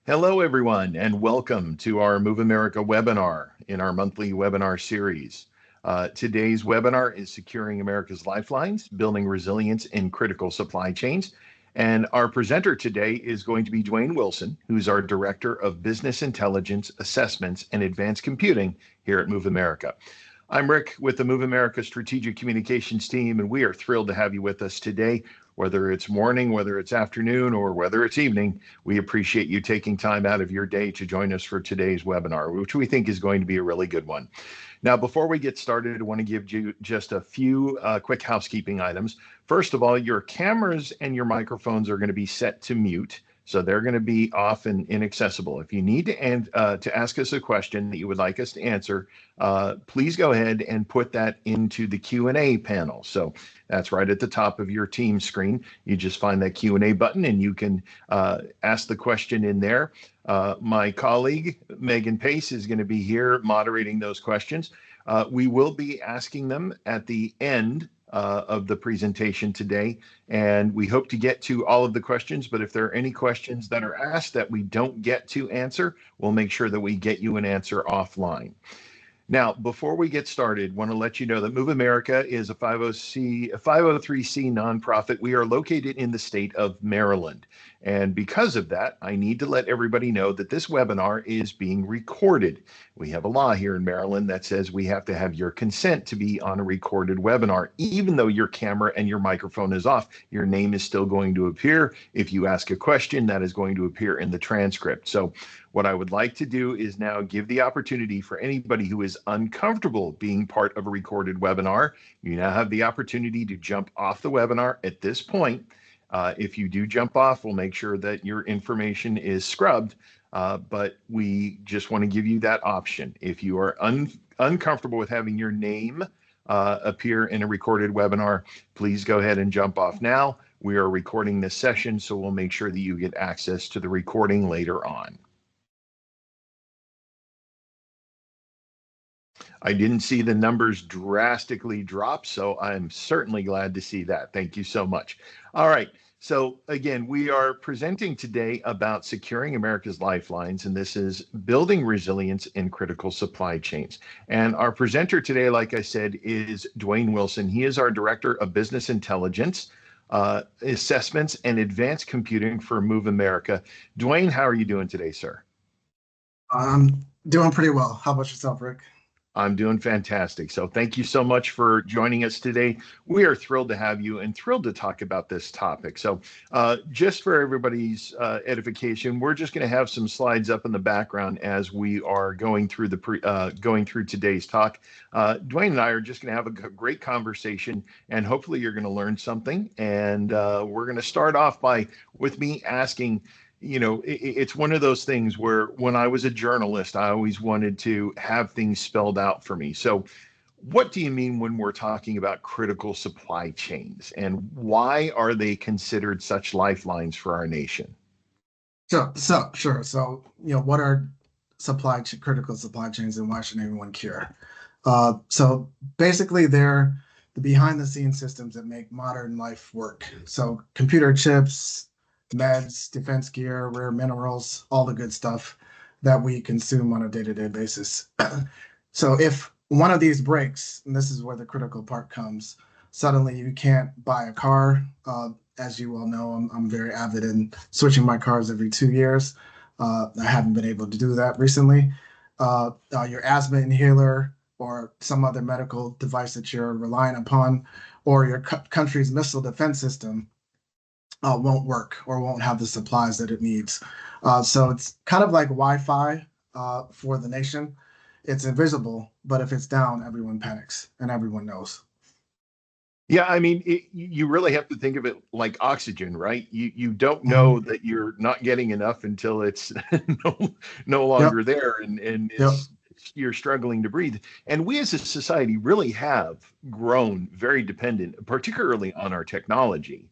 Hello, everyone, and welcome to our MoveAmerica webinar in our monthly webinar series. Today's webinar is Securing America's Lifelines, Building Resilience in Critical Supply Chains. And our presenter today is going to be Duane Wilson, who's our Director of Business Intelligence, Assessments, and Advanced Computing here at MoveAmerica. I'm Rick with the MoveAmerica Strategic Communications team, and we are thrilled to have you with us today. Whether it's morning, whether it's afternoon, or whether it's evening, we appreciate you taking time out of your day to join us for today's webinar, which we think is going to be a really good one. Now, before we get started, I want to give you just a few quick housekeeping items. First of all, your cameras and your microphones are going to be set to mute. So they're going to be off and inaccessible. If you need to ask us a question that you would like us to answer, please go ahead and put that into the Q&A panel. So that's right at the top of your team screen. You just find that Q&A button and you can ask the question in there. My colleague, Megan Pace, is going to be here moderating those questions. We will be asking them at the end of the presentation today, and we hope to get to all of the questions, but if there are any questions that are asked that we don't get to answer, we'll make sure that we get you an answer offline. Now, before we get started, want to let you know that MoveAmerica is a 503c nonprofit. We are located in the state of Maryland. And because of that, I need to let everybody know that this webinar is being recorded. We have a law here in Maryland that says we have to have your consent to be on a recorded webinar. Even though your camera and your microphone is off, your name is still going to appear. If you ask a question, that is going to appear in the transcript. So what I would like to do is now give the opportunity for anybody who is uncomfortable being part of a recorded webinar. You now have the opportunity to jump off the webinar at this point. If you do jump off, we'll make sure that your information is scrubbed, but we just want to give you that option. If you are uncomfortable with having your name appear in a recorded webinar, please go ahead and jump off now. We are recording this session, so we'll make sure that you get access to the recording later on. I didn't see the numbers drastically drop, so I'm certainly glad to see that. Thank you so much. All right. So again, we are presenting today about securing America's lifelines, and this is building resilience in critical supply chains. And our presenter today, like I said, is Duane Wilson. He is our Director of Business Intelligence, Assessments, and Advanced Computing for MoveAmerica. Duane, how are you doing today, sir? I'm doing pretty well. How about yourself, Rick? I'm doing fantastic. So thank you so much for joining us today. We are thrilled to have you and thrilled to talk about this topic. So just for everybody's edification, we're just going to have some slides up in the background as we are going through today's talk. Duane and I are just going to have a great conversation, and hopefully you're going to learn something. And we're going to start off with me asking, you know, it's one of those things where when I was a journalist, I always wanted to have things spelled out for me. So what do you mean when we're talking about critical supply chains, and why are they considered such lifelines for our nation? Sure. So, what are critical supply chains, and why should everyone care? So basically, they're the behind the scenes systems that make modern life work. So computer chips, meds, defense gear, rare minerals, all the good stuff that we consume on a day-to-day basis. So if one of these breaks, and this is where the critical part comes, suddenly you can't buy a car. As you all know, I'm very avid in switching my cars every 2 years. I haven't been able to do that recently. Your asthma inhaler or some other medical device that you're relying upon, or your country's missile defense system won't work or won't have the supplies that it needs. So it's kind of like Wi-Fi for the nation. It's invisible, but if it's down, everyone panics and everyone knows. Yeah, I mean, you really have to think of it like oxygen, right? You don't know that you're not getting enough until it's no longer there, and you're struggling to breathe. And we as a society really have grown very dependent, particularly on our technology.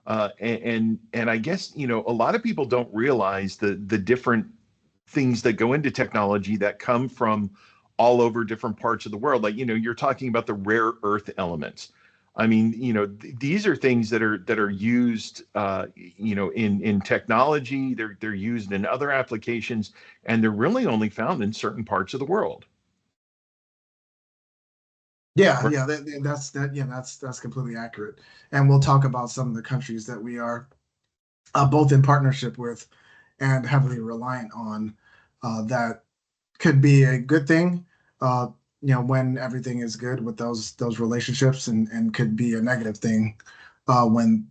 And I guess, a lot of people don't realize the different things that go into technology that come from all over different parts of the world. Like, you're talking about the rare earth elements. I mean, these are things that are used, in technology. They're used in other applications, and they're really only found in certain parts of the world. Yeah, Right. yeah, that's that. Yeah, that's completely accurate. And we'll talk about some of the countries that we are both in partnership with and heavily reliant on. That could be a good thing, uh, when everything is good with those relationships, and could be a negative thing when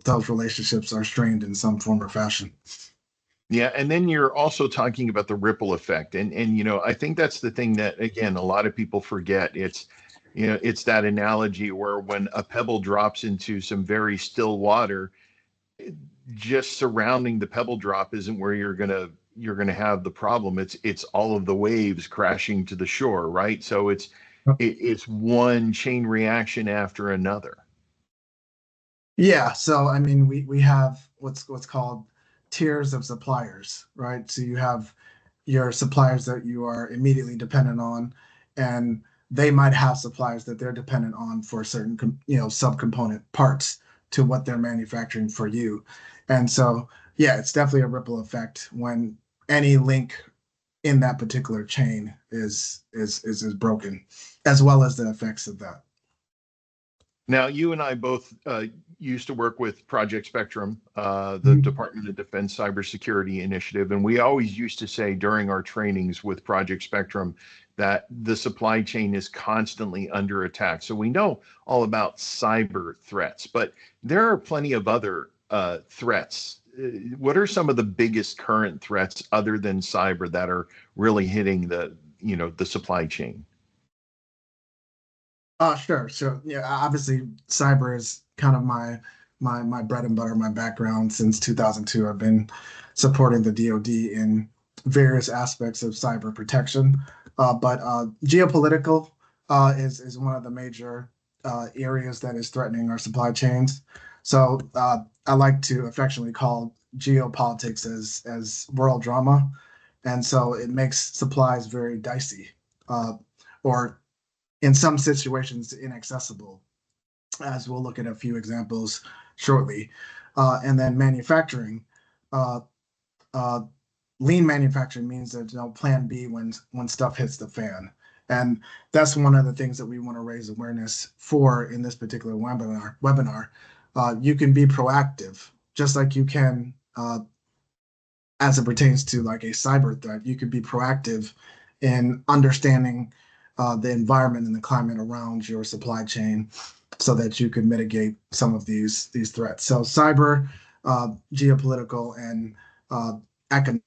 those relationships are strained in some form or fashion. Yeah, and then you're also talking about the ripple effect, and I think that's the thing that again a lot of people forget. It's that analogy where when a pebble drops into some very still water, just surrounding the pebble drop isn't where you're gonna have the problem. It's all of the waves crashing to the shore, right? So it's one chain reaction after another. Yeah, so I mean, we have what's called tiers of suppliers, right? So you have your suppliers that you are immediately dependent on, and they might have suppliers that they're dependent on for certain subcomponent parts to what they're manufacturing for you. And so yeah, it's definitely a ripple effect when any link in that particular chain is broken, as well as the effects of that. Now, you and I both used to work with Project Spectrum, the Mhm. Department of Defense Cybersecurity Initiative, and we always used to say during our trainings with Project Spectrum that the supply chain is constantly under attack. So we know all about cyber threats, but there are plenty of other threats. What are some of the biggest current threats other than cyber that are really hitting the supply chain? Sure, sure. Yeah, obviously, cyber is kind of my bread and butter, my background since 2002. I've been supporting the DoD in various aspects of cyber protection. But geopolitical is one of the major areas that is threatening our supply chains. So I like to affectionately call geopolitics as world drama, and so it makes supplies very dicey, or in some situations inaccessible, as we'll look at a few examples shortly. And then manufacturing, uh, uh, lean manufacturing means there's no plan B when stuff hits the fan. And that's one of the things that we want to raise awareness for in this particular webinar. You can be proactive, just like you can as it pertains to like a cyber threat. You could be proactive in understanding the environment and the climate around your supply chain so that you could mitigate some of these threats. So cyber, geopolitical, and uh, economic.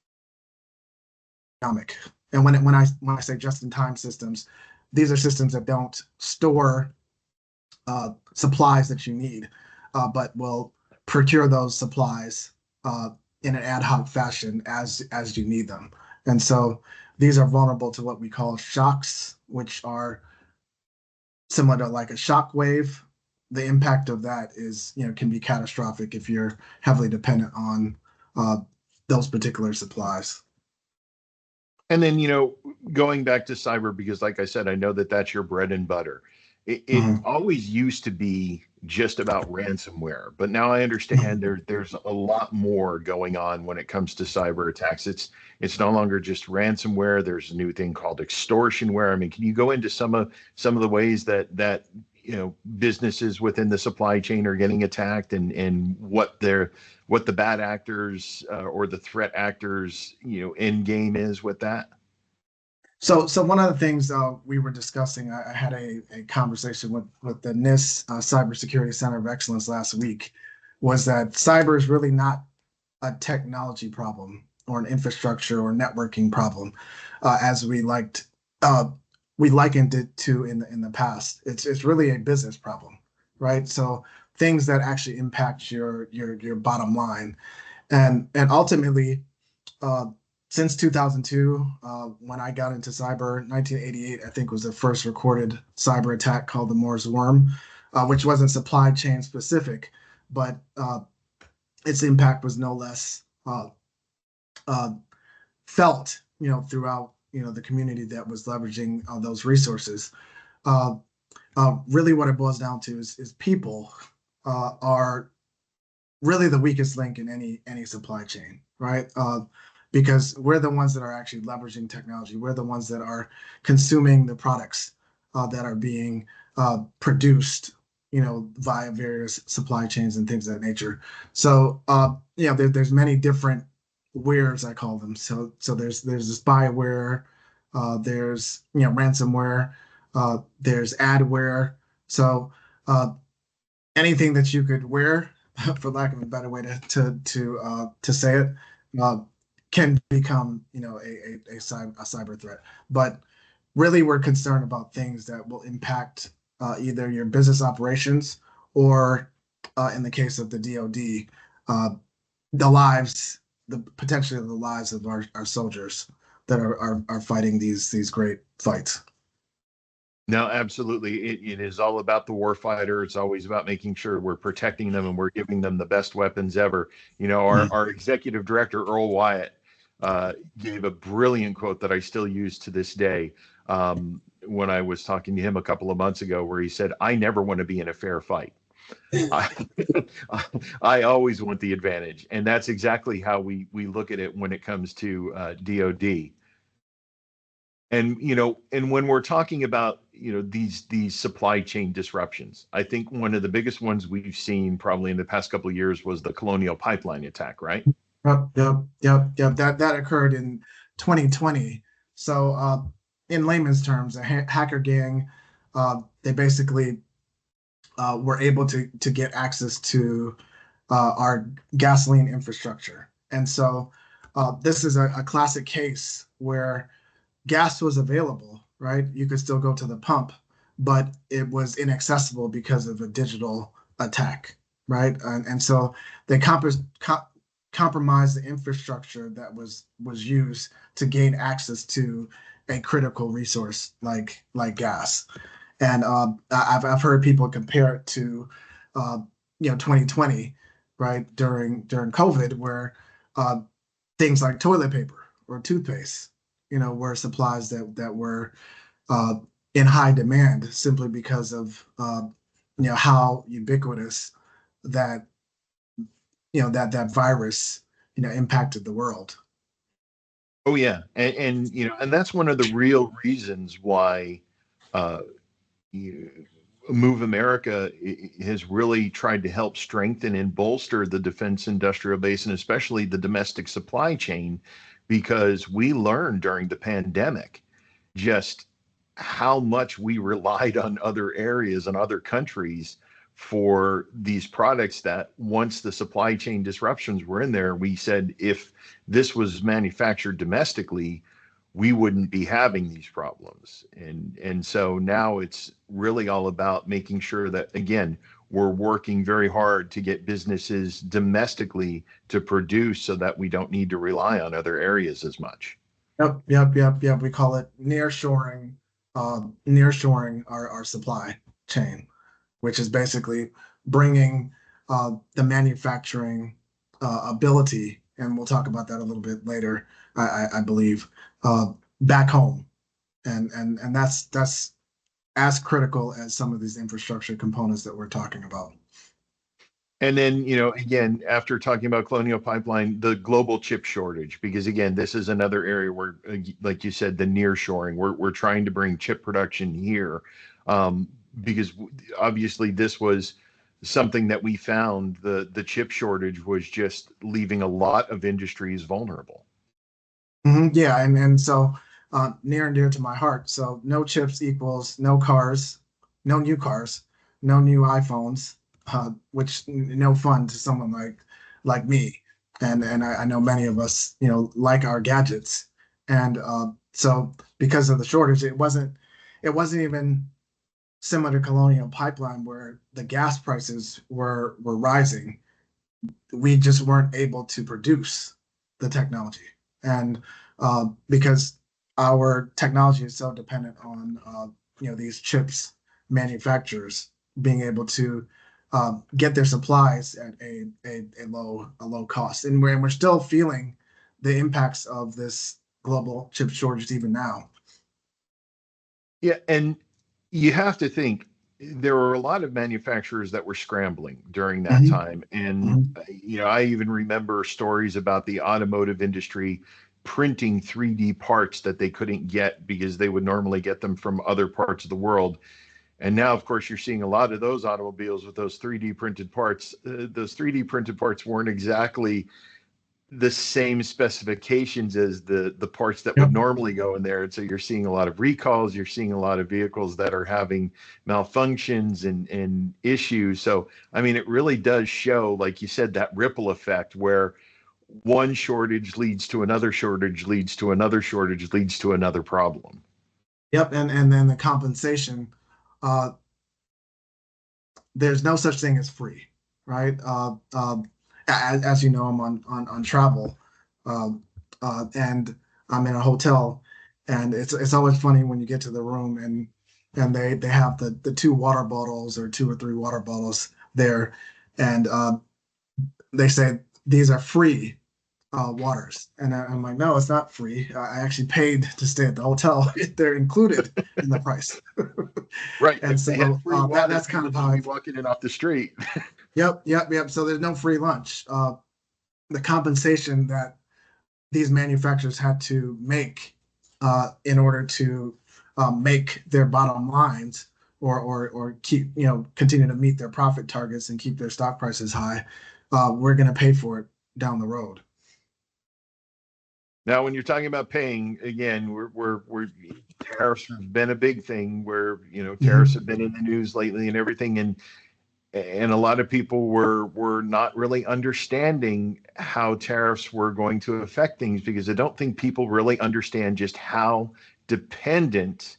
And when I say just-in-time systems, these are systems that don't store supplies that you need, but will procure those supplies in an ad hoc fashion as you need them. And so these are vulnerable to what we call shocks, which are similar to like a shock wave. The impact of that is, can be catastrophic if you're heavily dependent on uh, those particular supplies. And then, going back to cyber, because like I said, I know that that's your bread and butter. It Mhm. always used to be just about ransomware, but now I understand there's a lot more going on when it comes to cyber attacks. It's no longer just ransomware. There's a new thing called extortionware. I mean, can you go into some of the ways that businesses within the supply chain are getting attacked, and what the bad actors or the threat actors end game is with that? So one of the things we were discussing, I had a conversation with the NIST Cybersecurity Center of Excellence last week, was that cyber is really not a technology problem or an infrastructure or networking problem, as uh, we likened it to in the past. It's really a business problem, right? So things that actually impact your bottom line, and ultimately, uh, since 2002, when I got into cyber, 1988, I think was the first recorded cyber attack called the Moore's Worm, which wasn't supply chain specific, but its impact was no less uh, felt, throughout, the community that was leveraging those resources. Uh, Really what it boils down to is people are really the weakest link in any supply chain, right? Because we're the ones that are actually leveraging technology. We're the ones that are consuming the products that are being produced, via various supply chains and things of that nature. So, there's many different wares, I call them. So there's spyware, there's ransomware, there's adware. So anything that you could wear, for lack of a better way to say it, uh, can become a cyber threat. But really, we're concerned about things that will impact either your business operations or, in the case of the DoD, the lives, the potentially the lives of our soldiers that are fighting these great fights. No, absolutely. It is all about the warfighter. It's always about making sure we're protecting them and we're giving them the best weapons ever. Our executive director, Earl Wyatt, gave a brilliant quote that I still use to this day, when I was talking to him a couple of months ago, where he said, "I never want to be in a fair fight. I, I always want the advantage." And that's exactly how we look at it when it comes to DoD. And when we're talking about these supply chain disruptions, I think one of the biggest ones we've seen probably in the past couple of years was the Colonial Pipeline attack, right? Yep. That occurred in 2020. So, in layman's terms, a hacker gang, they basically were able to get access to our gasoline infrastructure, and so this is a classic case where gas was available, right? You could still go to the pump, but it was inaccessible because of a digital attack, right? And so they compromised the infrastructure that was used to gain access to a critical resource like gas. And I've heard people compare it to 2020, right, during COVID, where uh, things like toilet paper or toothpaste, were supplies that were uh, in high demand simply because of how ubiquitous that that virus impacted the world. Oh yeah, and that's one of the real reasons why uh, Move America has really tried to help strengthen and bolster the defense industrial base and especially the domestic supply chain, because we learned during the pandemic just how much we relied on other areas and other countries for these products that once the supply chain disruptions were in there, we said if this was manufactured domestically, we wouldn't be having these problems. And so now it's really all about making sure that, again, we're working very hard to get businesses domestically to produce so that we don't need to rely on other areas as much. Yep. We call it nearshoring our supply chain, which is basically bringing the manufacturing ability, and we'll talk about that a little bit later, I believe, back home, and that's as critical as some of these infrastructure components that we're talking about. And then, again, after talking about Colonial Pipeline, the global chip shortage, because again, this is another area where, like you said, the nearshoring, we're trying to bring chip production here, because obviously this was something that we found the chip shortage was just leaving a lot of industries vulnerable. Yeah, and so near and dear to my heart. So no chips equals no cars, no new cars, no new iPhones, which no fun to someone like me. And I know many of us, like our gadgets. And so because of the shortage, it wasn't even similar to Colonial Pipeline where the gas prices were rising. We just weren't able to produce the technology. And because our technology is so dependent on these chips manufacturers being able to get their supplies at a low cost, and we're still feeling the impacts of this global chip shortage even now. Yeah, and you have to think. there were a lot of manufacturers that were scrambling during that Mhm, time. And, mhm. I even remember stories about the automotive industry printing 3D parts that they couldn't get because they would normally get them from other parts of the world. And now, of course, you're seeing a lot of those automobiles with those 3D printed parts. Those 3D printed parts weren't exactly the same specifications as the parts that would Yep. normally go in there. And so you're seeing a lot of recalls, you're seeing a lot of vehicles that are having malfunctions and issues. So I mean, it really does show, like you said, that ripple effect where one shortage leads to another shortage, leads to another shortage, leads to another problem. Yep. And then the compensation, uh, there's no such thing as free, right? As you know, I'm on travel, and I'm in a hotel, and it's always funny when you get to the room and they have the two water bottles or two or three water bottles there, and they say these are free waters, and I'm like, no, it's not free. I actually paid to stay at the hotel. They're included in the price. Right. And If they had so free water, that's kind people of would how just I. be walking in off the street. Yep. So there's no free lunch. The compensation that these manufacturers had to make in order to make their bottom lines or keep continue to meet their profit targets and keep their stock prices high. We're going to pay for it down the road. Now, when you're talking about paying, again, we're tariffs have been a big thing where, tariffs Mhm. have been in the news lately and everything. And a lot of people were not really understanding how tariffs were going to affect things because I don't think people really understand just how dependent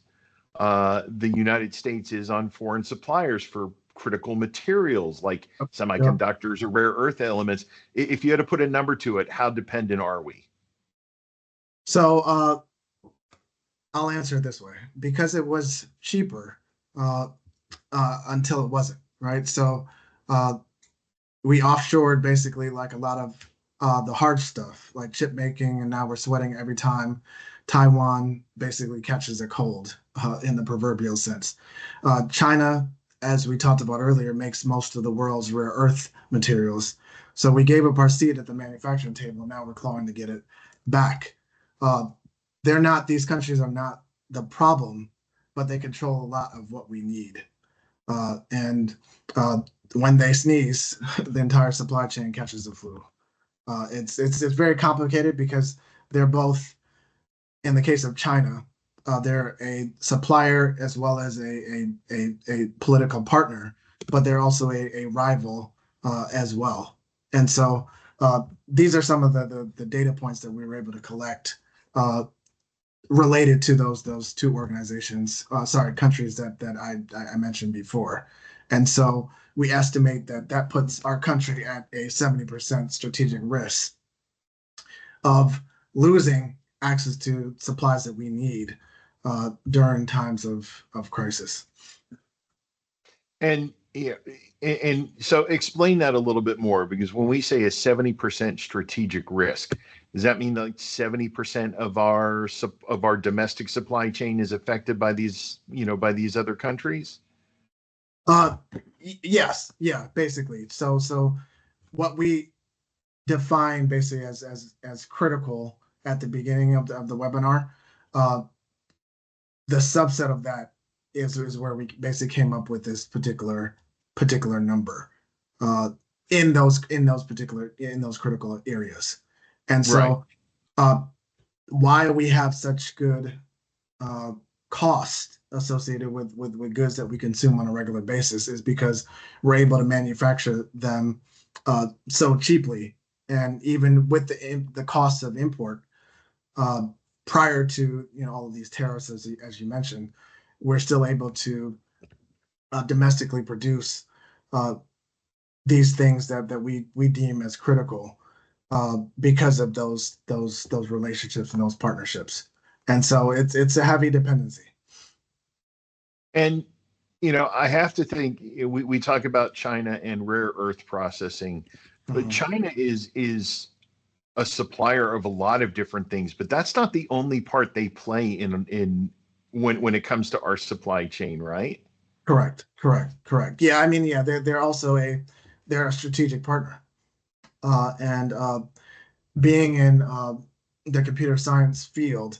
the United States is on foreign suppliers for critical materials like Yeah. semiconductors or rare earth elements. If you had to put a number to it, how dependent are we? So I'll answer it this way because it was cheaper uh, until it wasn't, right? So uh, we offshored basically like a lot of the hard stuff, like chip making, and now we're sweating every time Taiwan basically catches a cold in the proverbial sense. China, as we talked about earlier, makes most of the world's rare earth materials. So we gave up our seat at the manufacturing table. Now we're clawing to get it back. Uh, they're not; these countries are not the problem, but they control a lot of what we need. And when they sneeze, the entire supply chain catches the flu. It's very complicated because they're both, in the case of China, they're a supplier as well as a political partner, but they're also a rival as well. And so these are some of the data points that we were able to collect related to those two organizations, sorry, countries that I mentioned before. And so we estimate that puts our country at a 70% strategic risk of losing access to supplies that we need during times of crisis. And yeah, and so explain that a little bit more because when we say a 70% strategic risk, does that mean like 70% of our domestic supply chain is affected by these other countries? Uh, yes, yeah, basically. So what we define basically as critical at the beginning of the webinar, uh, the subset of that is where we basically came up with this particular number uh, in those critical areas. And Right. so uh, why we have such good uh, cost associated with goods that we consume on a regular basis is because we're able to manufacture them so cheaply, and even with the cost of import uh, prior to all of these tariffs, as you mentioned, we're still able to domestically produce uh, these things that we deem as critical because of those relationships and those partnerships. And so it's a heavy dependency. And I have to think we talk about China and rare earth processing, but Mhm. China is a supplier of a lot of different things, but that's not the only part they play in when it comes to our supply chain, right? Correct. Yeah, I mean, yeah, they're also they're a strategic partner, and being in the computer science field,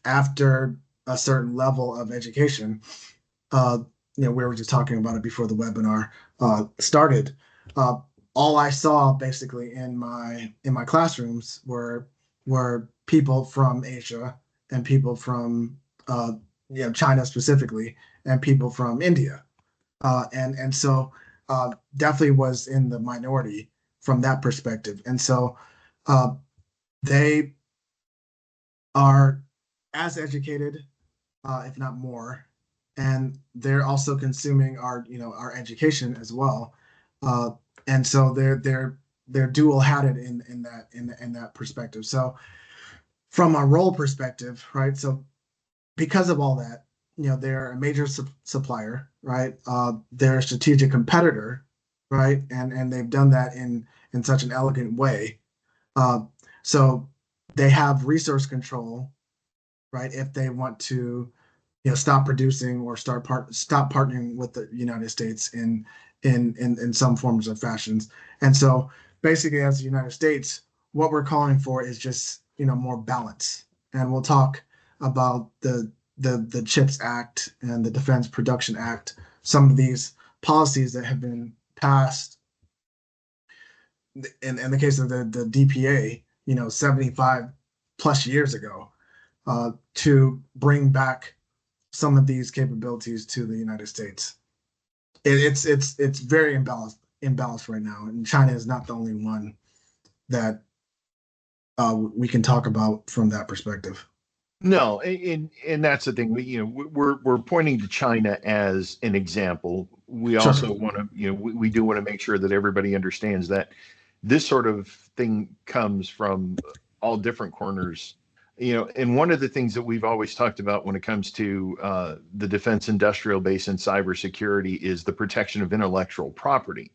after a certain level of education, uh, we were just talking about it before the webinar started. Uh, all I saw basically in my classrooms were people from Asia and people from uh, China specifically, and people from India, and so definitely was in the minority from that perspective. And so uh, they are as educated, if not more, and they're also consuming our education as well. Uh, and so they're dual hatted in that perspective. So from a role perspective, right? So because of all that, they're a major supplier, right? They're a strategic competitor, right? And they've done that in such an elegant way. Uh, so they have resource control, right? If they want to, stop producing or stop partnering with the United States in some forms of fashions. And so basically, as the United States, what we're calling for is just more balance. And we'll talk about the CHIPS Act and the Defense Production Act, some of these policies that have been passed in the case of the DPA, 75 plus years ago, to bring back some of these capabilities to the United States. It's very imbalanced right now, and China is not the only one that we can talk about from that perspective. No, and that's the thing. We're pointing to China as an example. We Sure. also want to, we do want to make sure that everybody understands that this sort of thing comes from all different corners. And one of the things that we've always talked about when it comes to the defense industrial base and cybersecurity is the protection of intellectual property,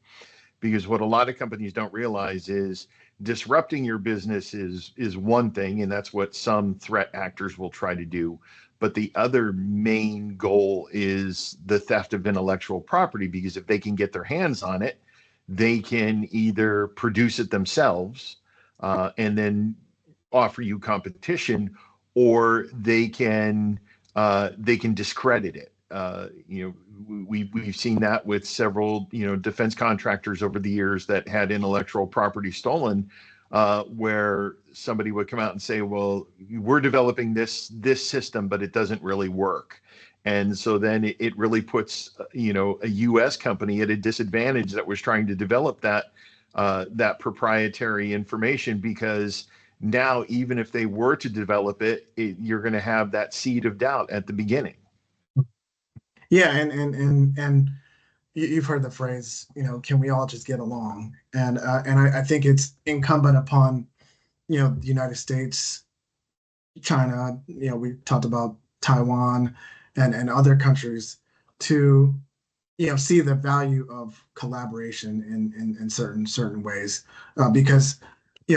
because what a lot of companies don't realize is disrupting your business is one thing, and that's what some threat actors will try to do. But the other main goal is the theft of intellectual property, because if they can get their hands on it, they can either produce it themselves and then offer you competition, or they can discredit it. We've seen that with several defense contractors over the years that had intellectual property stolen, where somebody would come out and say, "Well, we're developing this system, but it doesn't really work." And so then it really puts a U.S. company at a disadvantage that was trying to develop that proprietary information, because now even if they were to develop you're going to have that seed of doubt at the beginning. Yeah, and you've heard the phrase, can we all just get along? And I think it's incumbent upon the United States, China, we talked about Taiwan and other countries to see the value of collaboration in certain ways, because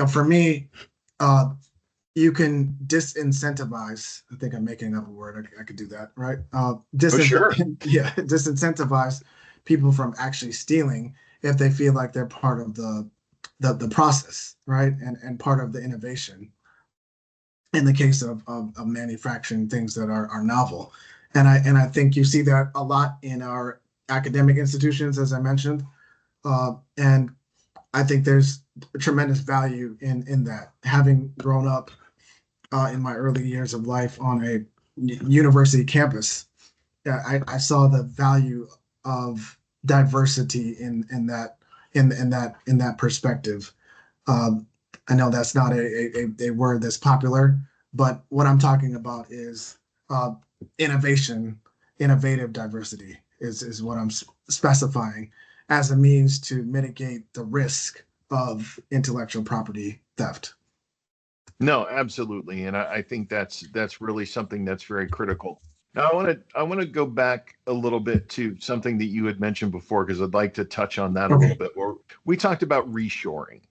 for me, uh, you can disincentivize. I think I'm making up a word. I could do that, right? Oh, sure. Yeah, disincentivize people from actually stealing if they feel like they're part of the process, right? And part of the innovation in the case of manufacturing things that are novel. And I think you see that a lot in our academic institutions, as I mentioned. And I think there's tremendous value in that. Having grown up in my early years of life on a university campus, yeah, I saw the value of diversity in that perspective. Um, I know that's not a word that's popular, but what I'm talking about is uh, innovation, innovative diversity is what I'm specifying as a means to mitigate the risk of intellectual property theft. No, absolutely, and I think that's really something that's very critical. Now, I want to go back a little bit to something that you had mentioned before, because I'd like to touch on that a little Okay. bit more. We talked about reshoring,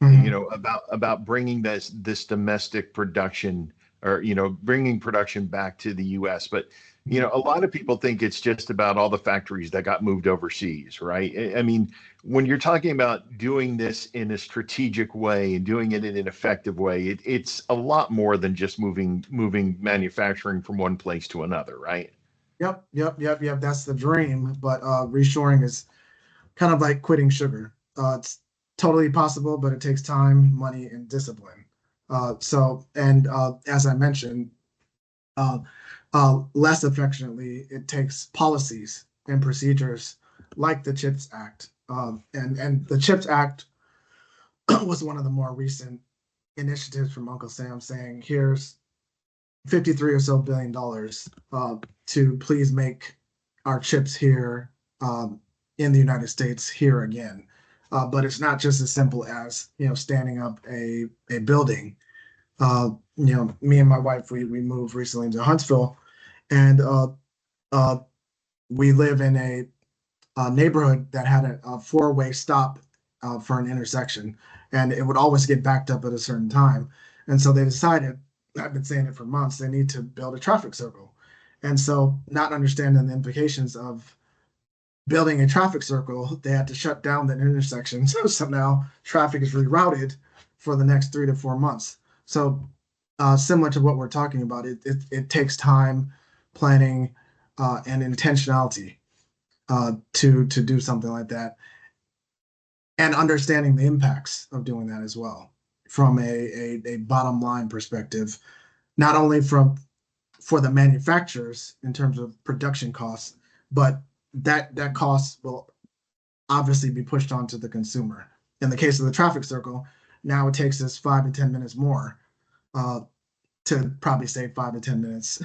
Mhm. about bringing this domestic production, or bringing production back to the U.S. But A lot of people think it's just about all the factories that got moved overseas, right? I mean, when you're talking about doing this in a strategic way and doing it in an effective way, it's a lot more than just moving manufacturing from one place to another, right? Yep. That's the dream. But reshoring is kind of like quitting sugar. It's totally possible, but it takes time, money, and discipline. As I mentioned, uh, less affectionately, it takes policies and procedures like the CHIPS Act. And the CHIPS Act was one of the more recent initiatives from Uncle Sam saying, here's 53 or so billion dollars to please make our chips here in the United States here again. But it's not just as simple as standing up a building. Me and my wife we moved recently to Huntsville, and uh, we live in a neighborhood that had a four-way stop for an intersection, and it would always get backed up at a certain time. And so they decided, I've been saying it for months, they need to build a traffic circle. And so, not understanding the implications of building a traffic circle, they had to shut down the intersection. So now traffic is rerouted for the next 3 to 4 months. So, similar to what we're talking about, it takes time, planning, and intentionality to do something like that, and understanding the impacts of doing that as well from a bottom line perspective, not only from for the manufacturers in terms of production costs, but that cost will obviously be pushed onto the consumer. In the case of the traffic circle, now it takes us 5 to 10 minutes more uh, to probably save 5 to 10 minutes.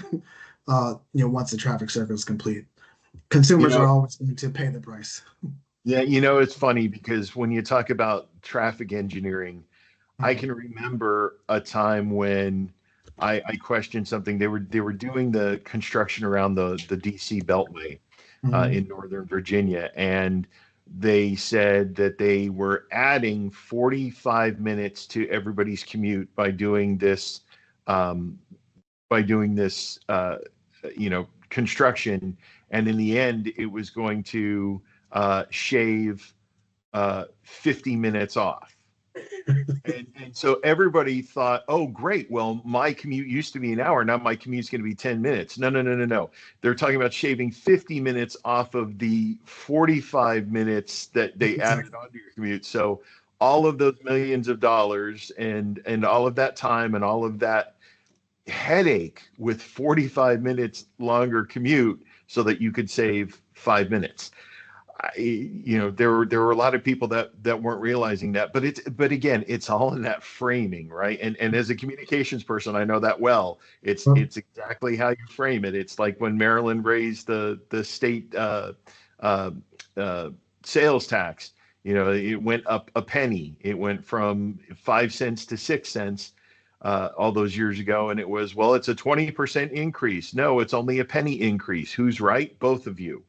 Once the traffic circle is complete, You consumers are know, always going to pay the price. yeah, it's funny because when you talk about traffic engineering, I Mhm. can remember a time when I questioned something. They were doing the construction around the DC Beltway Mhm. in Northern Virginia, and they said that they were adding 45 minutes to everybody's commute um, by doing this construction, and in the end, it was going to shave 50 minutes off. And so everybody thought, oh, great. Well, my commute used to be an hour. Now my commute's going to be 10 minutes. No, no, no, no, no. They're talking about shaving 50 minutes off of the 45 minutes that they added Exactly. onto your commute. So all of those millions of dollars and all of that time and all of that headache with 45 minutes longer commute so that you could save 5 minutes. There were a lot of people that weren't realizing that, but again, it's all in that framing, right? And as a communications person, I know that well. It's exactly how you frame it. It's like when Maryland raised the state uh, uh, sales tax. It went up a penny. It went from 5 cents to 6 cents all those years ago, and it was, well, it's a 20% increase. No, it's only a penny increase. Who's right? Both of you.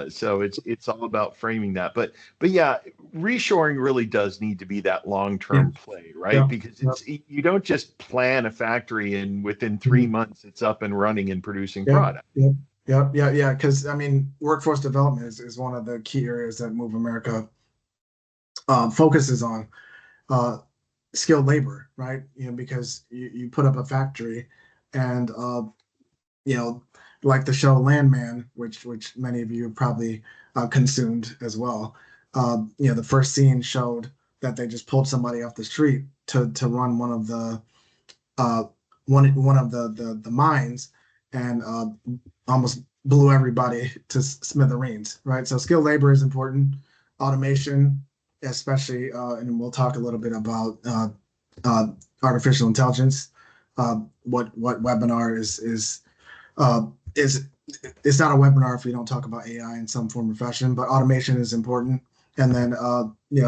So it's all about framing that. But yeah, reshoring really does need to be that long Yeah. term play, right? Yeah. Because Yeah. you don't just plan a factory and within three Mhm. months it's up and running and producing Yeah. product. Yeah. Yeah. Because I mean, workforce development is one of the key areas that Move America focuses on. Uh, Skilled labor, right? Because you put up a factory, and you know, like the show Landman, which many of you have probably consumed as well. The first scene showed that they just pulled somebody off the street to run one of the uh, one of the mines, and almost blew everybody to smithereens, right? So skilled labor is important. Automation, especially, and we'll talk a little bit about uh, artificial intelligence. What webinar is it's not a webinar if we don't talk about AI in some form or fashion, but automation is important. And then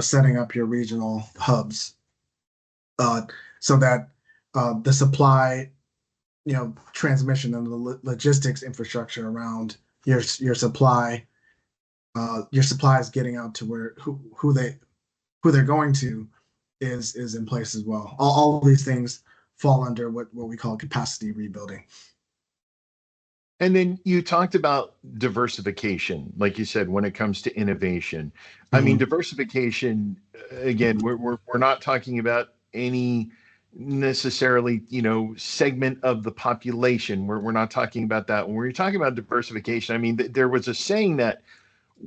setting up your regional hubs uh, so that the supply, transmission and the logistics infrastructure around your supply is getting out to where who they're going to is in place as well. All of these things fall under what we call capacity rebuilding. And then you talked about diversification, like you said, when it comes to innovation. I mean, Mhm. diversification, again, we're not talking about any necessarily, segment of the population. We're not talking about that. When we're talking about diversification, I mean, there was a saying that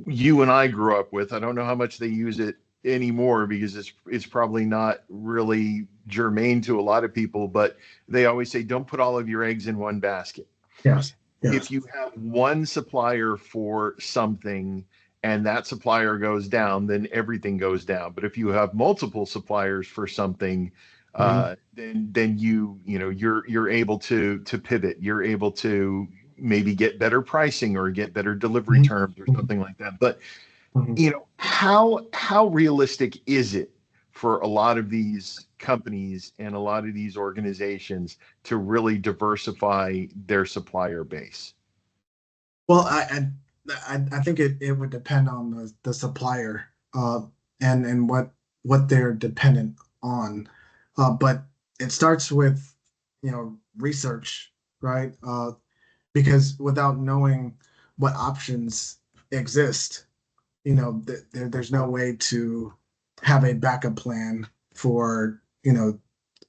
you and I grew up with. I don't know how much they use it anymore because it's probably not really germane to a lot of people, but they always say, don't put all of your eggs in one basket. Yes. If Yes. you have one supplier for something and that supplier goes down, then everything goes down. But if you have multiple suppliers for something, Mhm. then you're able to pivot. You're able to maybe get better pricing or get better delivery Mhm. terms or Mhm. something like that. But Mhm. how realistic is it for a lot of these companies and a lot of these organizations to really diversify their supplier base? Well, I think it would depend on the supplier, and what they're dependent on. But it starts with, research, right? Because without knowing what options exist, there's no way to have a backup plan for,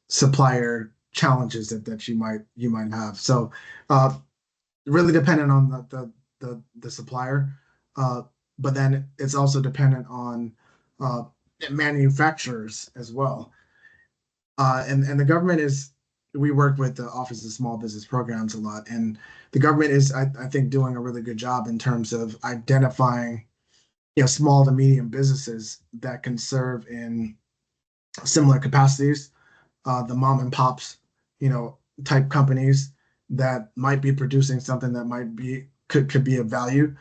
supplier challenges that you might have. So, really dependent on the supplier, uh, but then it's also dependent on uh, manufacturers as well. And the government is, we work with the Office of Small Business Programs a lot, and the government is, I think, doing a really good job in terms of identifying, small to medium businesses that can serve in similar capacities, the mom and pops, type companies that might be producing something that could be of value,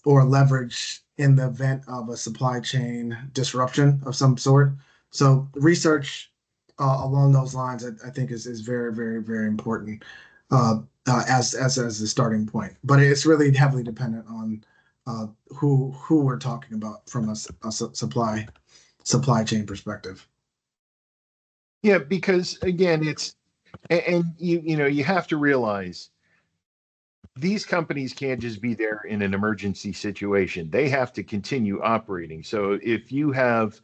or leverage in the event of a supply chain disruption of some sort. So research along those lines, I think, is very, very, very important, as a starting point. But it's really heavily dependent on who we're talking about from a supply chain perspective. Yeah, because again, and you have to realize these companies can't just be there in an emergency situation. They have to continue operating. So if you have,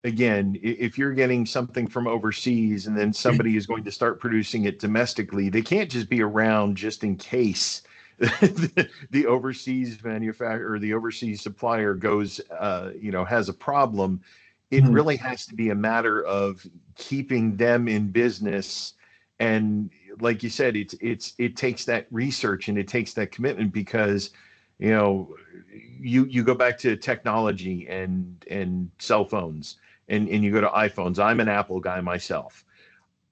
again, if you're getting something from overseas and then somebody is going to start producing it domestically, they can't just be around just in case the overseas manufacturer or the overseas supplier goes, has a problem. It Mhm. really has to be a matter of keeping them in business. And like you said, it takes that research and it takes that commitment because, you know, you go back to technology and cell phones and you go to iPhones. I'm an Apple guy myself.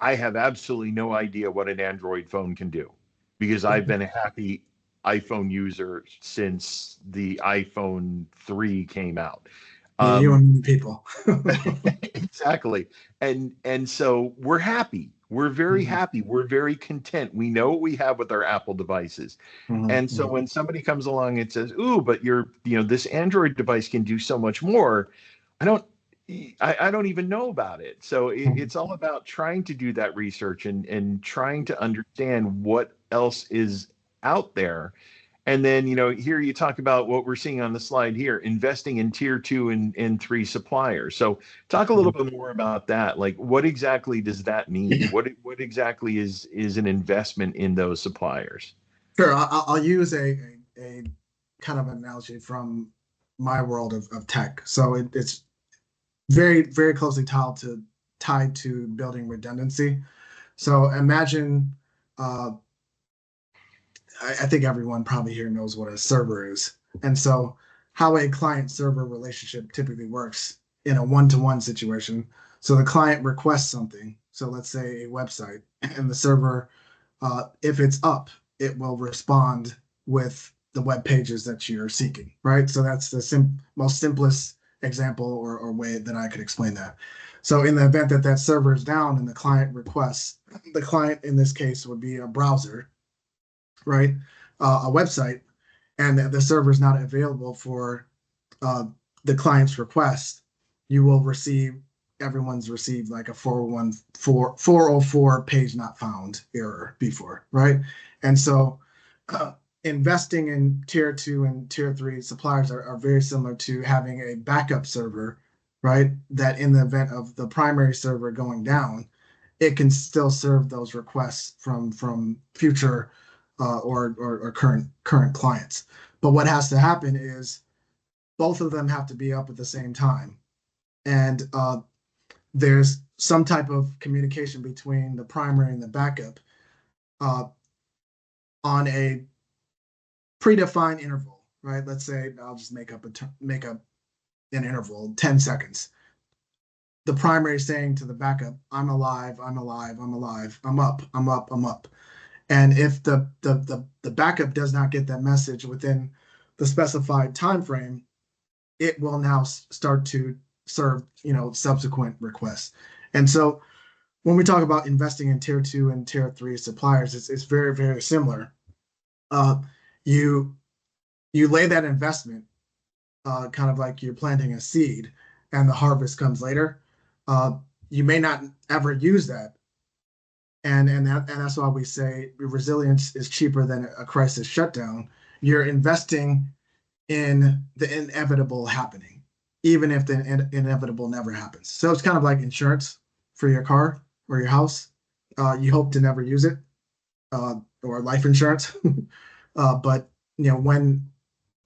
I have absolutely no idea what an Android phone can do because I've been a happy iPhone user since the iPhone 3 came out. Yeah, you Um, and many people. exactly. And so we're happy. We're very Mhm. happy. We're very content. We know what we have with our Apple devices. Mhm. And so Mhm. when somebody comes along and says, "Ooh, but this Android device can do so much more," I don't, I don't even know about it. So Mhm. it's all about trying to do that research and trying to understand what else is out there. And then, here you talk about what we're seeing on the slide here, investing in tier two and three suppliers. So talk a little Mhm. bit more about that. Like, what exactly does that mean? What exactly is an investment in those suppliers? Sure, I'll use a kind of analogy from my world of tech. So it's very, very closely tied to building redundancy. So imagine, uh, I think everyone probably here knows what a server is, and so how a client server relationship typically works in a one-to-one situation. So the client requests something. So let's say a website, and the server, if it's up, it will respond with the web pages that you're seeking, right? So that's the most simplest example, or way that I could explain that. So in the event that that server is down and the client requests, the client in this case would be a browser, right? A website, and the server is not available for uh, the client's request, you will receive, everyone's received like a 404 page not found error before, right? And so investing in tier 2 and tier 3 suppliers are very similar to having a backup server, right? That in the event of the primary server going down, it can still serve those requests from future or current clients. But what has to happen is both of them have to be up at the same time, and there's some type of communication between the primary and the backup uh, on a predefined interval, right? Let's say I'll just make up an interval, 10 seconds. The primary saying to the backup, I'm alive, I'm alive, I'm alive, I'm up, I'm up, I'm up. And if the backup does not get that message within the specified time frame, it will now start to serve, subsequent requests. And so when we talk about investing in tier 2 and tier 3 suppliers, it's very, very similar. You lay that investment kind of like you're planting a seed and the harvest comes later. You may not ever use that. And that's why we say resilience is cheaper than a crisis shutdown. You're investing in the inevitable happening, even if the inevitable never happens. So it's kind of like insurance for your car or your house. You hope to never use it, or life insurance. But when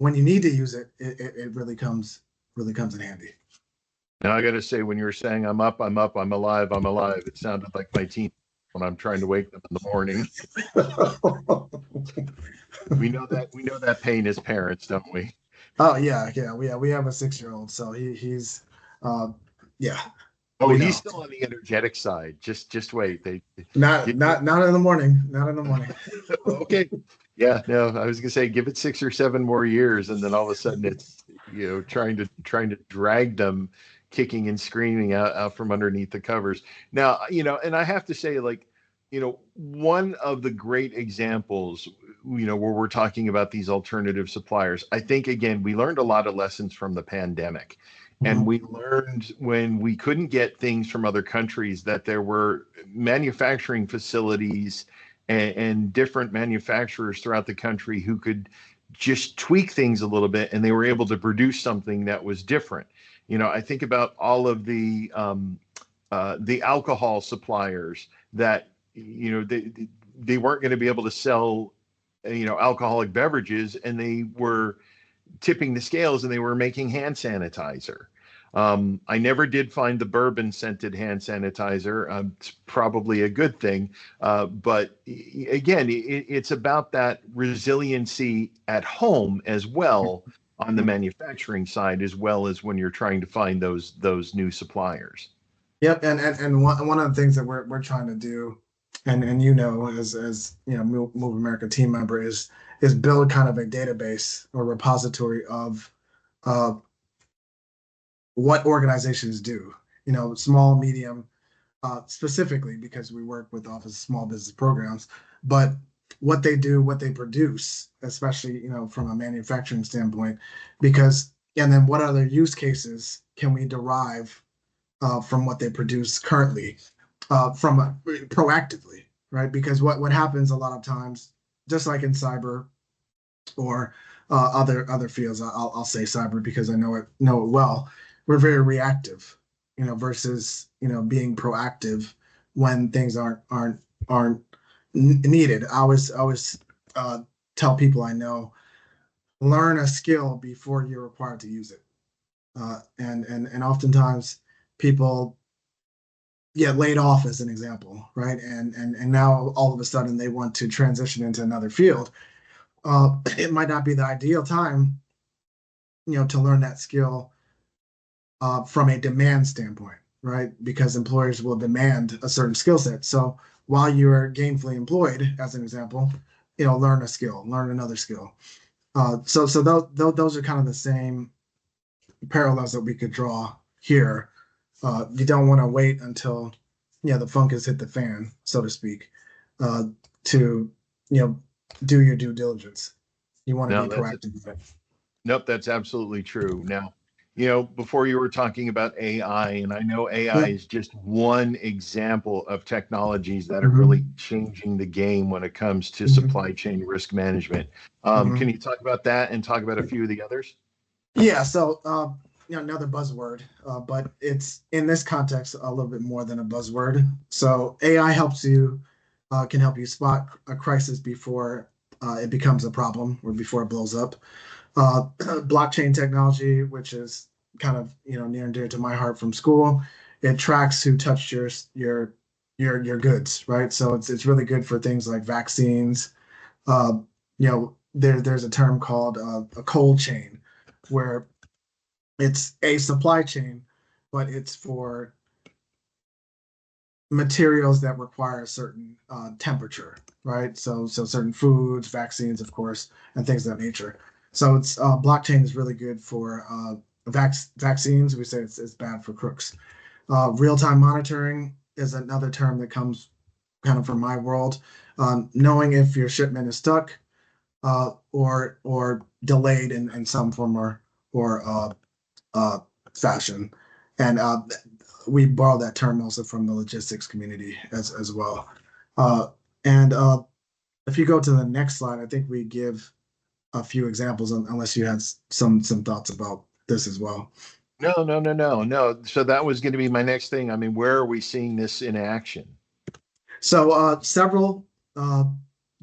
you need to use it, it really comes in handy. Now I got to say, when you were saying I'm up, I'm up, I'm alive, I'm alive, it sounded like my teen when I'm trying to wake them in the morning. We know that pain as parents, don't we? Oh yeah. We have a 6-year-old, so he's yeah. Oh, he's still on the energetic side. Just wait. Not in the morning. Not in the morning. Okay. Yeah, no, I was gonna say give it 6 or 7 more years, and then all of a sudden it's trying to drag them kicking and screaming out from underneath the covers. Now, and I have to say, like, one of the great examples, where we're talking about these alternative suppliers, I think, again, we learned a lot of lessons from the pandemic. And we learned when we couldn't get things from other countries that there were manufacturing facilities and different manufacturers throughout the country who could just tweak things a little bit, and they were able to produce something that was different. I think about all of the alcohol suppliers that they weren't going to be able to sell alcoholic beverages, and they were tipping the scales and they were making hand sanitizer. I never did find the bourbon scented hand sanitizer. It's probably a good thing. But again, it's about that resiliency at home as well, on the manufacturing side, as well as when you're trying to find those new suppliers. Yep. And one of the things that we're trying to do, and as Move America team member, is build kind of a database or repository of what organizations do, small, medium, specifically because we work with Office of Small Business Programs, but what they do, what they produce, especially, from a manufacturing standpoint, and then what other use cases can we derive from what they produce currently, proactively, right? Because what happens a lot of times, just like in cyber or other fields, I'll say cyber because I know it well. We're very reactive, versus being proactive when things aren't needed. I always tell people I know, learn a skill before you're required to use it, and oftentimes people get laid off, as an example, right? And now all of a sudden they want to transition into another field. It might not be the ideal time, to learn that skill from a demand standpoint, right? Because employers will demand a certain skill set. So while you're gainfully employed, as an example, learn a skill, learn another skill. So those are kind of the same parallels that we could draw here. You don't want to wait until the funk has hit the fan, so to speak, to do your due diligence. You want to be proactive. Nope, that's absolutely true. Now, Before you were talking about AI, and I know AI Yeah. is just one example of technologies that are really Mhm. changing the game when it comes to Mhm. supply chain risk management. Can Mhm. you talk about that and talk about a few of the others? Yeah, so another buzzword, but it's in this context a little bit more than a buzzword. So AI can help you spot a crisis before it becomes a problem or before it blows up. Blockchain technology, which is kind of near and dear to my heart from school, it tracks who touched your goods, right? So it's really good for things like vaccines. There's a term called a cold chain, where it's a supply chain, but it's for materials that require a certain temperature, right? So certain foods, vaccines, of course, and things of that nature. So it's blockchain is really good for vaccines. We say it's bad for crooks. Real time monitoring is another term that comes kind of from my world. Knowing if your shipment is stuck or delayed in some form or uh, fashion. And we borrow that term also from the logistics community as well. Uh, and if you go to the next slide, I think we give a few examples, unless you had some thoughts about this as well. No, no, no, no, no. So that was going to be my next thing. I mean, where are we seeing this in action? So several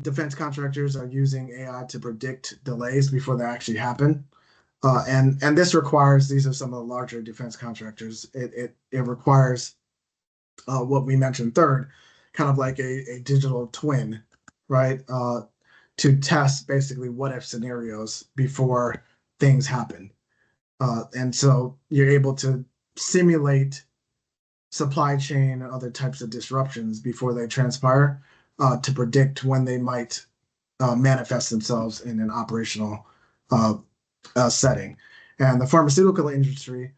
defense contractors are using AI to predict delays before they actually happen. And this requires, these are some of the larger defense contractors. It requires what we mentioned third, kind of like a digital twin, right? To test basically what if scenarios before things happen. And so you're able to simulate supply chain and other types of disruptions before they transpire to predict when they might manifest themselves in an operational uh, setting. And the pharmaceutical industry,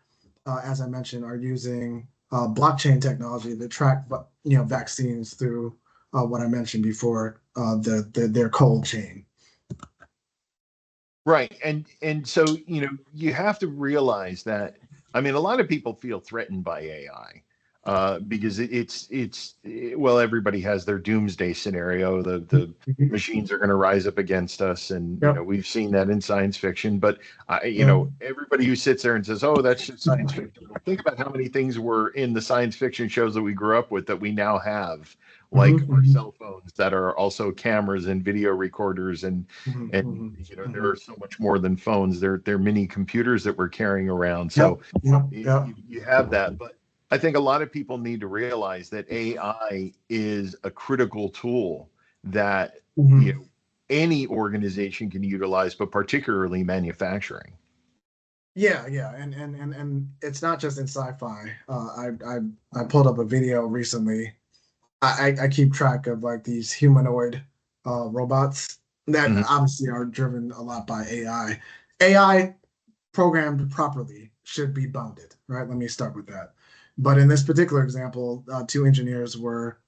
as I mentioned, are using blockchain technology to track vaccines through what I mentioned before, their cold chain. Right. And so, you have to realize that, I mean, a lot of people feel threatened by AI because well, everybody has their doomsday scenario. The Mhm. machines are going to rise up against us, and Yep. we've seen that in science fiction. But Yeah. everybody who sits there and says, "Oh, that's just science fiction," well, think about how many things were in the science fiction shows that we grew up with that we now have, like Mhm, our mhm, cell phones that are also cameras and video recorders mhm, and mhm, there are mhm. so much more than phones. They're mini computers that we're carrying around. Yep. So Yep. Yep. you have that, but I think a lot of people need to realize that AI is a critical tool that you Mhm. know any organization can utilize, but particularly manufacturing. Yeah, yeah, and it's not just in sci-fi. I pulled up a video recently. I keep track of like these humanoid robots that Mhm. obviously are driven a lot by AI. AI programmed properly should be bounded, right? Let me start with that. But in this particular example, two engineers were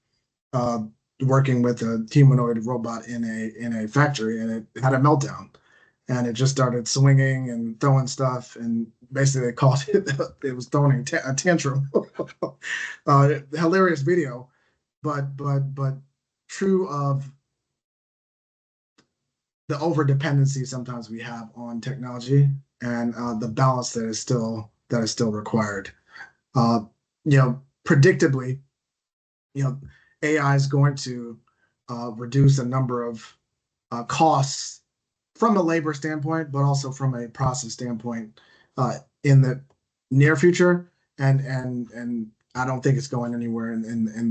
uh, working with a humanoid robot in a factory, and it had a meltdown, and it just started swinging and throwing stuff, and basically they called it was throwing a tantrum. Hilarious video, but true of the over dependency sometimes we have on technology and the balance that is still required. Uh, Predictably, AI is going to reduce a number of costs from a labor standpoint, but also from a process standpoint in the near future, and I don't think it's going anywhere in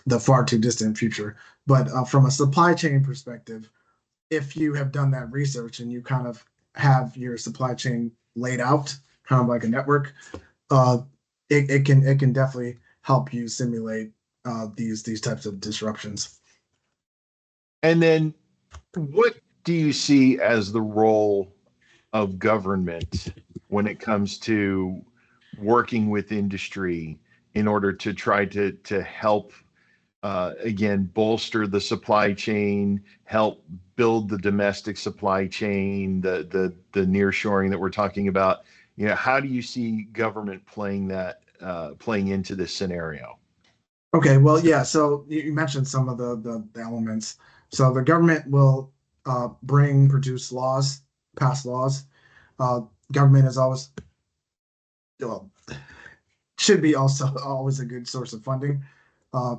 the far too distant future. But from a supply chain perspective, if you have done that research and you kind of have your supply chain laid out, kind of like a network, uh, it can definitely help you simulate these types of disruptions. And then, what do you see as the role of government when it comes to working with industry in order to try to help again bolster the supply chain, help build the domestic supply chain, the nearshoring that we're talking about. how do you see government playing into this scenario? Okay, well, yeah. So you mentioned some of the elements. So the government will produce laws, pass laws. Uh, Government is always, well, should be also always a good source of funding uh,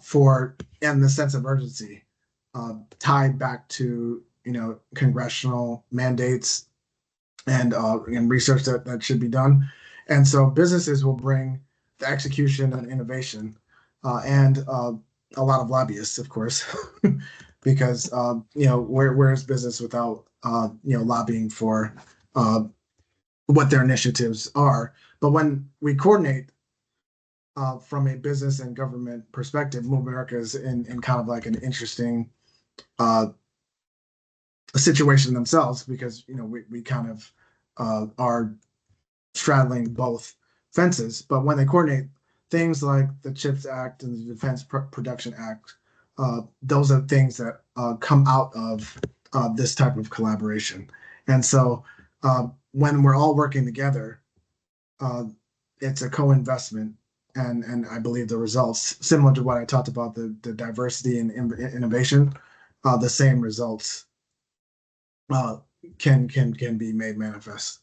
for and the sense of urgency tied back to congressional mandates and research that should be done. And so businesses will bring the execution and innovation and a lot of lobbyists, of course, because where is business without lobbying for uh, what their initiatives are. But when we coordinate from a business and government perspective, Move America is in kind of like an interesting uh, situation themselves because we kind of are straddling both fences. But when they coordinate things like the CHIPS Act and the Defense Production Act, those are things that come out of this type of collaboration. And so when we're all working together, uh, it's a co-investment. And I believe the results, similar to what I talked about, the diversity and innovation, the same results uh, can be made manifest.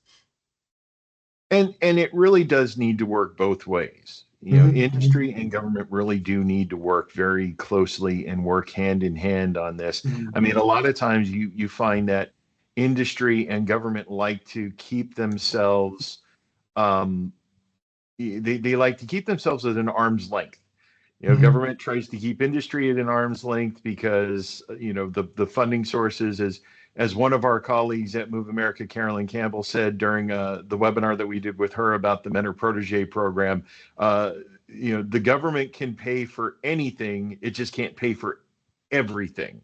And it really does need to work both ways. Industry and government really do need to work very closely and work hand in hand on this. I Mhm. mean, a lot of times you find that industry and government like to keep themselves um, they like to keep themselves at an arm's length. Mhm. Government tries to keep industry at an arm's length because the funding sources, as one of our colleagues at Move America, Carolyn Campbell, said during the webinar that we did with her about the mentor protege program. The government can pay for anything; it just can't pay for everything.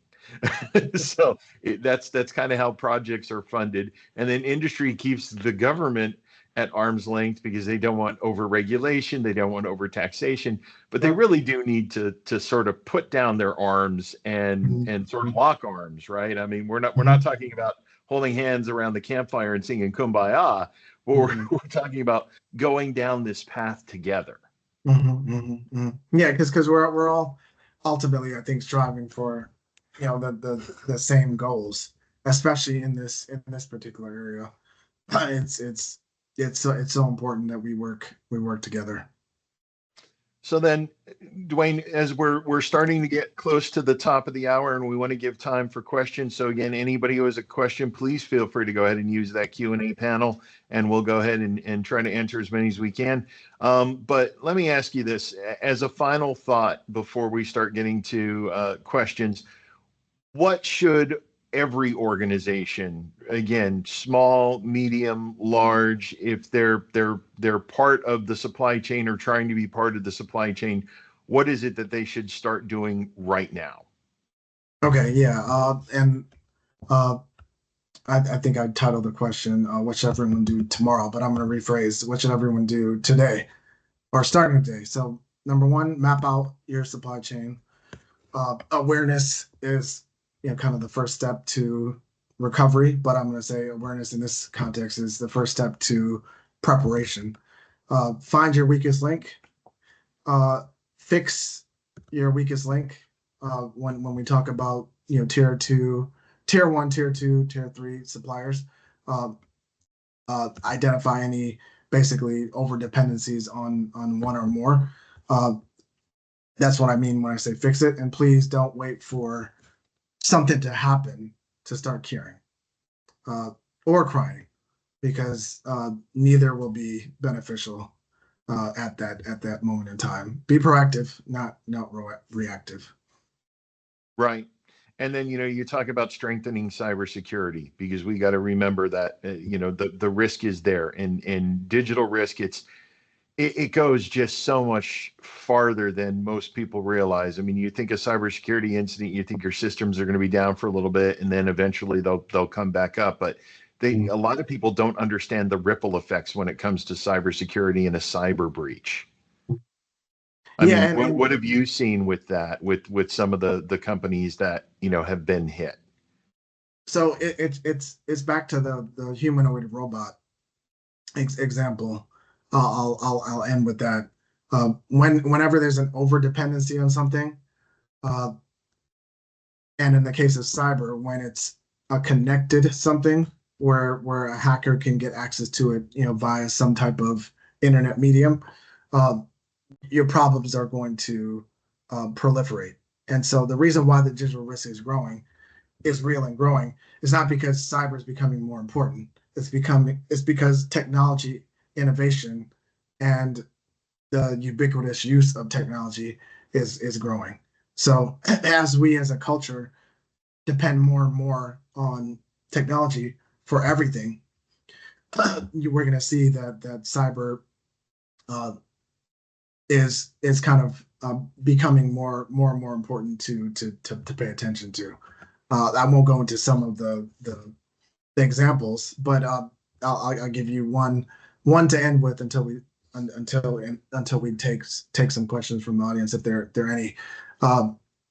So that's kind of how projects are funded, and then industry keeps the government at arm's length because they don't want over regulation, they don't want over taxation, but they Yep. really do need to sort of put down their arms and Mhm. sort of lock arms, right? I mean, we're not Mhm. talking about holding hands around the campfire and singing kumbaya, but we're, Mhm. we're talking about going down this path together. Mhm. Mhm. Mhm. Yeah, because we're all ultimately, I think, striving for the same goals, especially in this particular area. It's so important that we work together. So then, Duane, as we're starting to get close to the top of the hour, and we want to give time for questions. So again, anybody who has a question, please feel free to go ahead and use that Q&A panel, and we'll go ahead and try to answer as many as we can. But let me ask you this as a final thought before we start getting to questions. What should every organization, again, small, medium, large, if they're part of the supply chain or trying to be part of the supply chain, what is it that they should start doing right now? Okay, yeah, and uh, I think I titled the question, "What should everyone do tomorrow?" But I'm going to rephrase, "What should everyone do today or starting today?" So, number one, map out your supply chain. Awareness is kind of the first step to recovery, but I'm going to say awareness in this context is the first step to preparation. Find your weakest link, uh, fix your weakest link. When we talk about tier two, tier one, tier two, tier three suppliers, uh, identify any basically over dependencies on one or more. Uh, that's what I mean when I say fix it. And please don't wait for something to happen to start caring uh, or crying, because neither will be beneficial at that moment in time. Be proactive, not reactive. Right. And then, you talk about strengthening cybersecurity because we got to remember that, the risk is there and digital risk, it goes just so much farther than most people realize. I mean, you think a cybersecurity incident, you think your systems are going to be down for a little bit, and then eventually they'll come back up. But a lot of people don't understand the ripple effects when it comes to cybersecurity and a cyber breach. I Yeah, mean, and, what and have you seen with that, with some of the companies that have been hit? so it's back to the humanoid robot. example, I'll end with that. Whenever there's an over dependency on something, uh, and in the case of cyber, when it's a connected something where a hacker can get access to it, via some type of internet medium, uh, your problems are going to proliferate. And so the reason why the digital risk is real and growing is not because cyber is becoming more important. It's because technology innovation and the ubiquitous use of technology is growing. So as we as a culture depend more and more on technology for everything, we're going to see that cyber uh, is kind of becoming more and more important to pay attention to. I won't go into some of the examples, but I'll give you one to end with until we take some questions from the audience if there are any.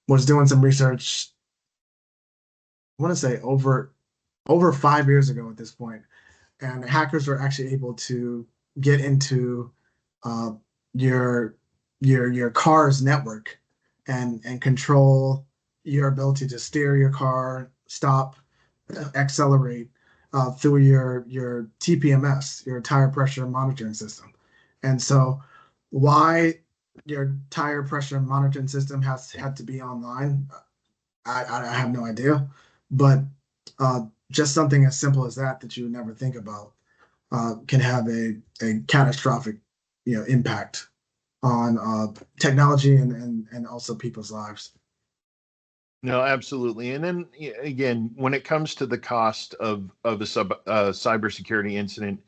Was doing some research. I want to say over 5 years ago at this point, and hackers were actually able to get into uh, your your car's network and control your ability to steer your car, stop, accelerate through your TPMS, your tire pressure monitoring system. And so, why your tire pressure monitoring system has had to be online, I have no idea, but just something as simple as that you would never think about can have a catastrophic impact on technology and also people's lives. No, absolutely. And then again, when it comes to the cost of a cybersecurity incident,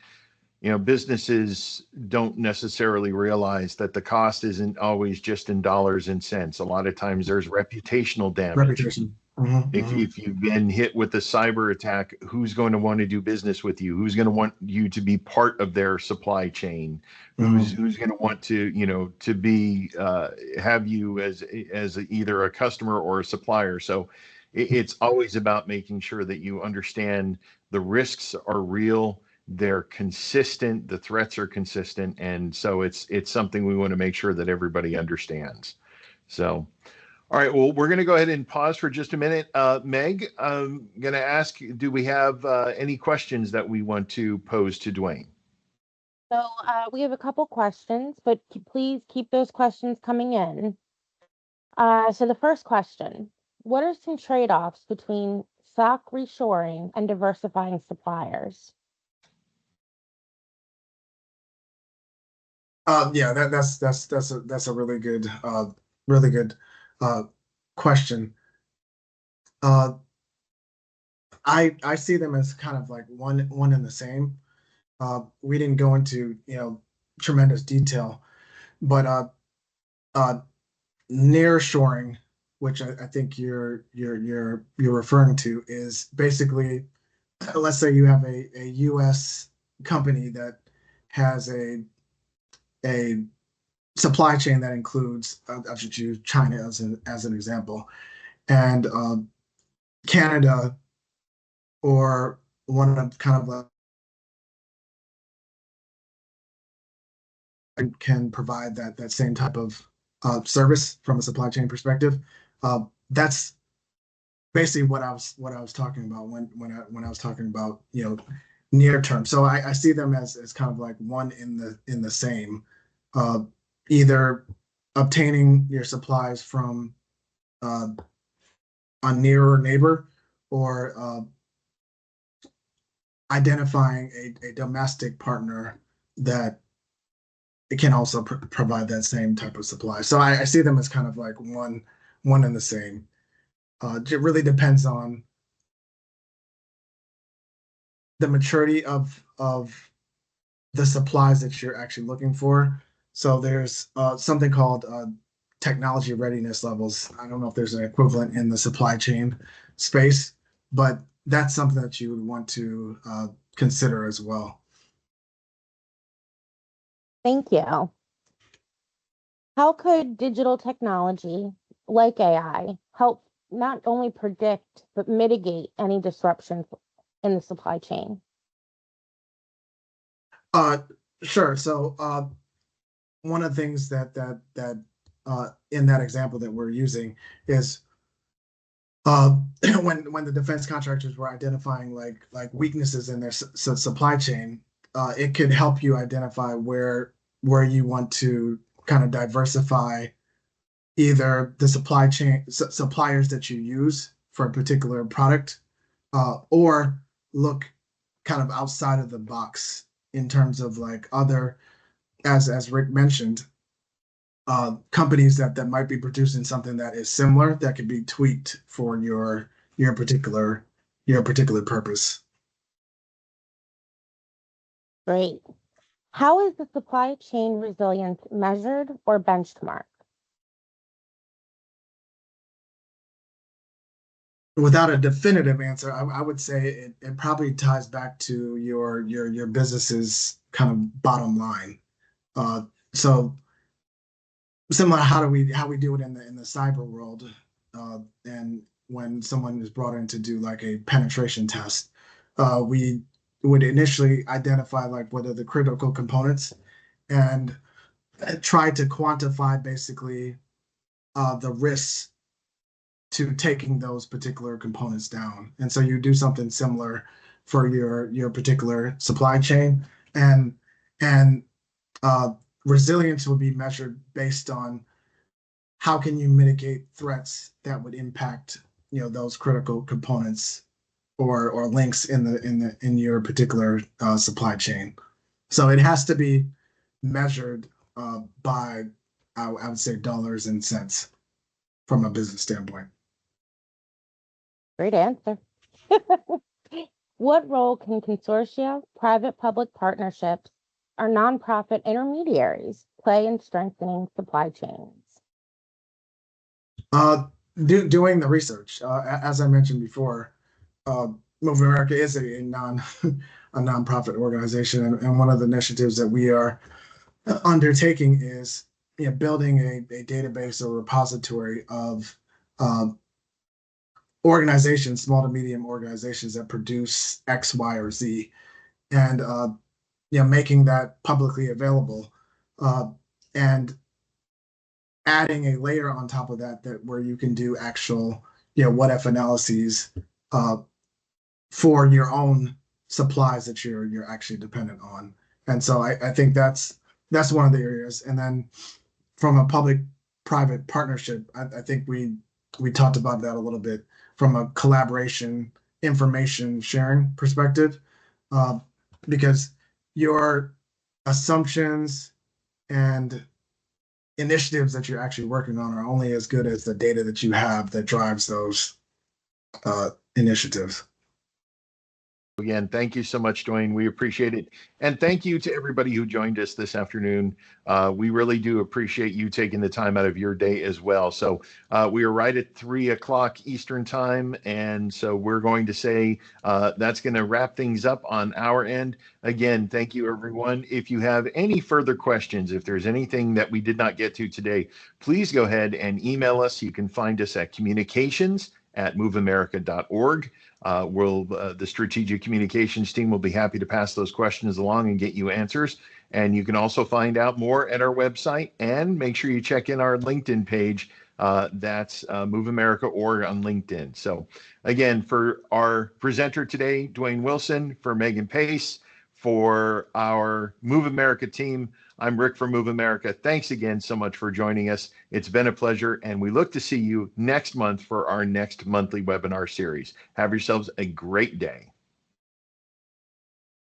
businesses don't necessarily realize that the cost isn't always just in dollars and cents. A lot of times there's reputational damage. Reputation. Mm-hmm, mm-hmm. If you've been hit with a cyber attack, who's going to want to do business with you? Who's going to want you to be part of their supply chain? Mm-hmm. Who's going to want to to be have you as either a customer or a supplier? So it's always about making sure that you understand the risks are real, they're consistent, the threats are consistent, and so it's something we want to make sure that everybody understands. So. All right, well, we're going to go ahead and pause for just a minute. Meg, I'm going to ask, do we have any questions that we want to pose to Duane? So we have a couple questions, but please keep those questions coming in. So the first question, what are some trade-offs between SOC reshoring and diversifying suppliers? Yeah, that's a really good uh, question. Uh, I see them as kind of like one and the same. We didn't go into tremendous detail, but uh, near shoring, which I think you're referring to, is basically, let's say you have a U.S. company that has a supply chain that includes, I should use China as an example, and Canada, or one of kind of like, can provide that same type of service from a supply chain perspective. That's basically what I was talking about when I was talking about near term. So I see them as kind of like one in the same, uh, either obtaining your supplies from uh, a nearer neighbor, or identifying a domestic partner that it can also provide that same type of supply. So I see them as kind of like one and the same. It really depends on the maturity of the supplies that you're actually looking for. So there's something called technology readiness levels. I don't know if there's an equivalent in the supply chain space, but that's something that you would want to consider as well. Thank you. How could digital technology, like AI, help not only predict but mitigate any disruptions in the supply chain? Uh, sure. So one of the things in that example that we're using is uh, when the defense contractors were identifying like weaknesses in their supply chain, it could help you identify where you want to kind of diversify either the supply chain suppliers that you use for a particular product, or look kind of outside of the box in terms of like other, as Rick mentioned, companies that might be producing something that is similar that could be tweaked for your particular your particular purpose. Great. How is the supply chain resilience measured or benchmarked? Without a definitive answer, I would say it probably ties back to your business's kind of bottom line. So similar to how we do it in the cyber world, and when someone is brought in to do like a penetration test, we would initially identify like what are the critical components and try to quantify basically the risks to taking those particular components down. And so you do something similar for your particular supply chain, and and uh, resilience will be measured based on how can you mitigate threats that would impact those critical components or links in your particular supply chain. So it has to be measured by I would say dollars and cents from a business standpoint. Great answer. What role can consortia, private-public partnerships, or nonprofit intermediaries play in strengthening supply chains? Uh, doing the research, as I mentioned before, uh, Move America is a a nonprofit organization, and one of the initiatives that we are undertaking is building a database or repository of uh, organizations, small to medium organizations that produce X, Y, or Z, and making that publicly available, and adding a layer on top of that where you can do actual what if analyses uh, for your own supplies that you're actually dependent on. And so I think that's one of the areas. And then from a public-private partnership, I think we talked about that a little bit from a collaboration, information sharing perspective, uh, because your assumptions and initiatives that you're actually working on are only as good as the data that you have that drives those initiatives. Again, thank you so much, Duane. We appreciate it. And thank you to everybody who joined us this afternoon. We really do appreciate you taking the time out of your day as well. So we are right at 3 o'clock Eastern time. And so we're going to say that's going to wrap things up on our end. Again, thank you, everyone. If you have any further questions, if there's anything that we did not get to today, please go ahead and email us. You can find us at communications@moveamerica.org. The strategic communications team will be happy to pass those questions along and get you answers. And you can also find out more at our website, and make sure you check in our LinkedIn page. That's MoveAmerica.org on LinkedIn. So again, for our presenter today, Duane Wilson, for Megan Pace, for our Move America team, I'm Rick from Move America. Thanks again so much for joining us. It's been a pleasure, and we look to see you next month for our next monthly webinar series. Have yourselves a great day.